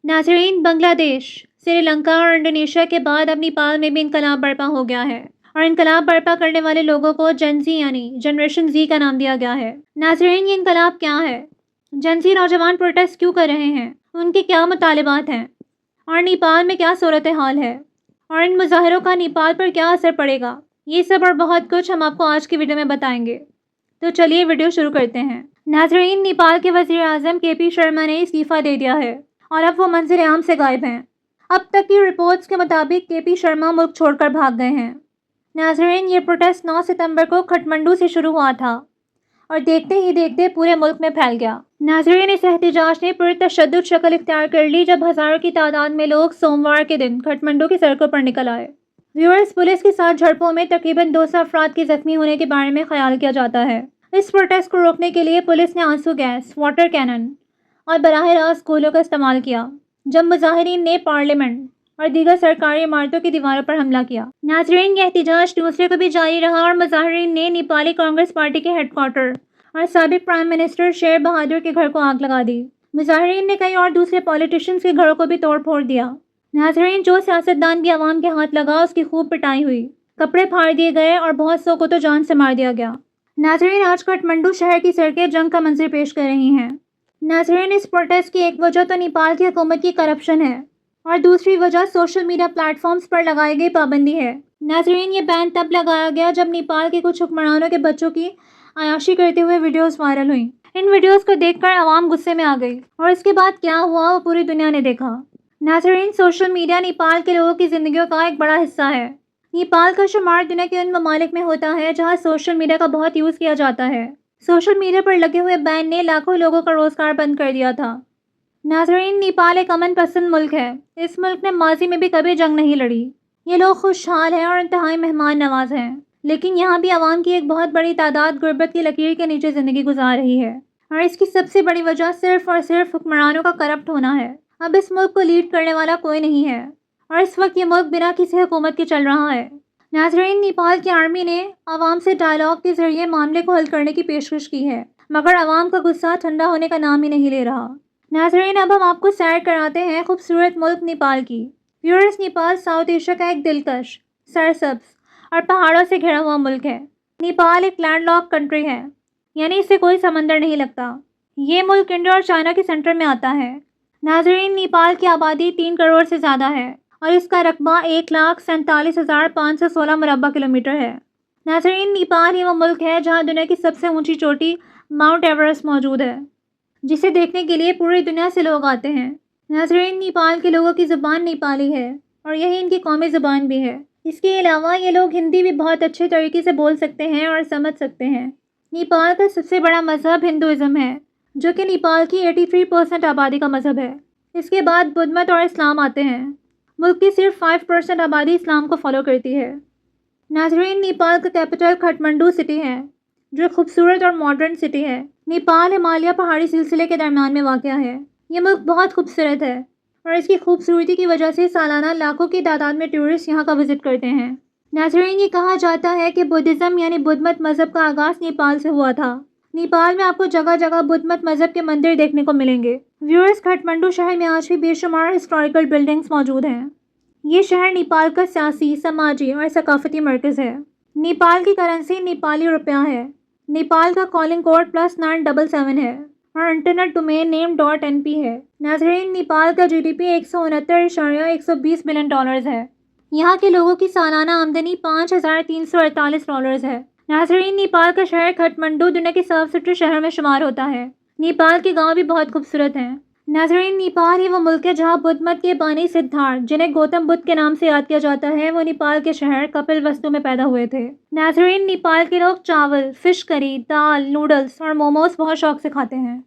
नाज़रीन, बांग्लादेश, श्रीलंका और इंडोनेशिया के बाद अब नेपाल में भी इनकलाब बर्पा हो गया है और इनकलाब बर्पा करने वाले लोगों को जेनजी यानी जनरेशन जी का नाम दिया गया है। नाज़रीन, ये इनकलाब क्या है? जेनजी नौजवान प्रोटेस्ट क्यों कर रहे हैं? उनके क्या मुतालिबात हैं? और नेपाल में क्या सूरत हाल है? और इन मुजाहिरों का नेपाल पर क्या असर पड़ेगा? ये सब और बहुत कुछ हम आपको आज की वीडियो में बताएंगे। तो चलिए वीडियो शुरू करते हैं। नाज़रीन, नेपाल के वज़ीर आज़म के.पी. शर्मा ने इस्तीफ़ा दे दिया है और अब वो मंज़िल आम से गायब हैं। अब तक की रिपोर्ट्स के मुताबिक के.पी. शर्मा मुल्क छोड़कर भाग गए हैं। नाज़रीन, ये प्रोटेस्ट 9 सितंबर को खटमंडू से शुरू हुआ था और देखते ही देखते पूरे मुल्क में फैल गया। नाज़रीन, इस एहतजाज ने पुरतशद्दुद शक्ल इख्तियार कर ली जब हज़ारों की तादाद में लोग सोमवार के दिन खटमंडू की सड़कों पर निकल आए। व्यूअर्स, पुलिस के साथ झड़पों में तकरीबन 200 अफराद के जख्मी होने के बारे में ख्याल किया जाता है। इस प्रोटेस्ट को रोकने के लिए पुलिस ने आंसू गैस, वाटर कैनन और बराह रास्त गोलियों का इस्तेमाल किया जब मुजाहिरीन ने पार्लियामेंट और दीगर सरकारी इमारतों की दीवारों पर हमला किया। नाज़रीन, यह एहतजाज ट्यूसडे को भी जारी रहा और मुजाहिरीन ने नेपाली कांग्रेस पार्टी के हेडक्वार्टर और साबिक प्राइम मिनिस्टर शेर बहादुर के घर को आग लगा दी। मुजाहिरीन ने कई और दूसरे पॉलिटिशियंस के घरों को भी तोड़ फोड़ दिया। नाज़रीन, जो सियासतदान भी आवाम के हाथ लगा उसकी खूब पिटाई हुई, कपड़े फाड़ दिए गए और बहुत सौ को तो जान से मार दिया गया। नाज़रीन, आज काठमांडू शहर की सड़कें जंग का मंजर पेश कर रही हैं। नाज़रीन, इस प्रोटेस्ट की एक वजह तो नेपाल की हुकूमत की करप्शन है और दूसरी वजह सोशल मीडिया प्लेटफॉर्म्स पर लगाई गई पाबंदी है। नाज़रीन, ये बैन तब लगाया गया जब नेपाल के कुछ हुक्मरानों के बच्चों की अयाशी करते हुए वीडियोस वायरल हुई। इन वीडियोस को देखकर आवाम गुस्से में आ गई और इसके बाद क्या हुआ वो पूरी दुनिया ने देखा। नाज़रीन, सोशल मीडिया नेपाल के लोगों की ज़िंदगियों का एक बड़ा हिस्सा है। नेपाल का शुमार दुनिया के उन ममालिक में होता है जहाँ सोशल मीडिया का बहुत यूज़ किया जाता है। सोशल मीडिया पर लगे हुए बैन ने लाखों लोगों का रोज़गार बंद कर दिया था। नाज़रीन, नेपाल एक अमन पसंद मुल्क है। इस मुल्क ने माजी में भी कभी जंग नहीं लड़ी। ये लोग खुशहाल हैं और इंतहाई मेहमान नवाज हैं। लेकिन यहाँ भी आवाम की एक बहुत बड़ी तादाद गुर्बत की लकीर के नीचे ज़िंदगी गुजार रही है और इसकी सबसे बड़ी वजह सिर्फ और सिर्फ हुक्मरानों का करप्ट होना है। अब इस मुल्क को लीड करने वाला कोई नहीं है और इस वक्त ये मुल्क बिना किसी हुकूमत के चल रहा है। नाज़रीन, नेपाल की आर्मी ने आवाम से डायलॉग के जरिए मामले को हल करने की पेशकश की है, मगर आवाम का गुस्सा ठंडा होने का नाम ही नहीं ले रहा। नाज़रीन, अब हम आपको सैर कराते हैं खूबसूरत मुल्क नेपाल की। व्यूअर्स, नेपाल साउथ एशिया का एक दिलकश, सरसब्ज और पहाड़ों से घिरा हुआ मुल्क है। नेपाल एक लैंडलॉक कंट्री है, यानी इसे कोई समंदर नहीं लगता। ये मुल्क इंडिया और चाइना के सेंटर में आता है। नाज़रीन, नेपाल की आबादी 3 करोड़ से ज़्यादा है और इसका रकबा 1,47,516 मुरब्बा किलोमीटर है। नाज़रीन, नेपाल ही वो मुल्क है जहाँ दुनिया की सबसे ऊंची चोटी माउंट एवरेस्ट मौजूद है, जिसे देखने के लिए पूरी दुनिया से लोग आते हैं। नाज़रीन, नेपाल के लोगों की ज़ुबान नेपाली है और यही इनकी कौमी ज़ुबान भी है। इसके अलावा ये लोग हिंदी भी बहुत अच्छे तरीके से बोल सकते हैं और समझ सकते हैं। नेपाल का सबसे बड़ा मज़हब हिंदुज़म है, जो कि नेपाल की 83% आबादी का मज़हब है। इसके बाद बुद्ध मत और इस्लाम आते हैं। मुल्क की सिर्फ 5% आबादी इस्लाम को फॉलो करती है। नाज़रीन, नेपाल का कैपिटल काठमांडू सिटी है, जो खूबसूरत और मॉडर्न सिटी है। नेपाल हिमालय पहाड़ी सिलसिले के दरमियान में वाक़या है। ये मुल्क बहुत खूबसूरत है और इसकी खूबसूरती की वजह से सालाना लाखों की तादाद में टूरिस्ट यहाँ का विज़िट करते हैं। नाज़रीन, ये कहा जाता है कि बुद्धिज़्म यानी बुद्ध मत मज़हब का आगाज़ नेपाल से हुआ था। नेपाल में आपको जगह जगह बुद्ध मत मज़हब के मंदिर देखने को मिलेंगे। व्यूअर्स, काठमांडू शहर में आज भी बेशुमार हिस्टोरिकल बिल्डिंग्स मौजूद हैं। ये शहर नेपाल का सियासी, समाजी और सकाफती मरकज़ है। नेपाल की करेंसी नेपाली रुपया है। नेपाल का कॉलिंग कोड +977 है और इंटरनेट डोमेन नेम .np है। नाज़रीन, नेपाल का GDP 169.120 बिलियन डॉलर्स है। यहाँ के लोगों की सालाना आमदनी $5,348 है। नाज़रीन, नेपाल का शहर काठमांडू दुनिया के साफ सुथरे शहर में शुमार होता है। नेपाल के गांव भी बहुत खूबसूरत हैं। नाज़रीन, नेपाल ही वो मुल्क है जहां बुद्ध मत के बानी सिद्धार्थ, जिन्हें गौतम बुद्ध के नाम से याद किया जाता है, वो नेपाल के शहर कपिलवस्तु में पैदा हुए थे। नाज़रीन, नेपाल के लोग चावल, फिश करी, दाल, नूडल्स और मोमोज बहुत शौक से खाते हैं।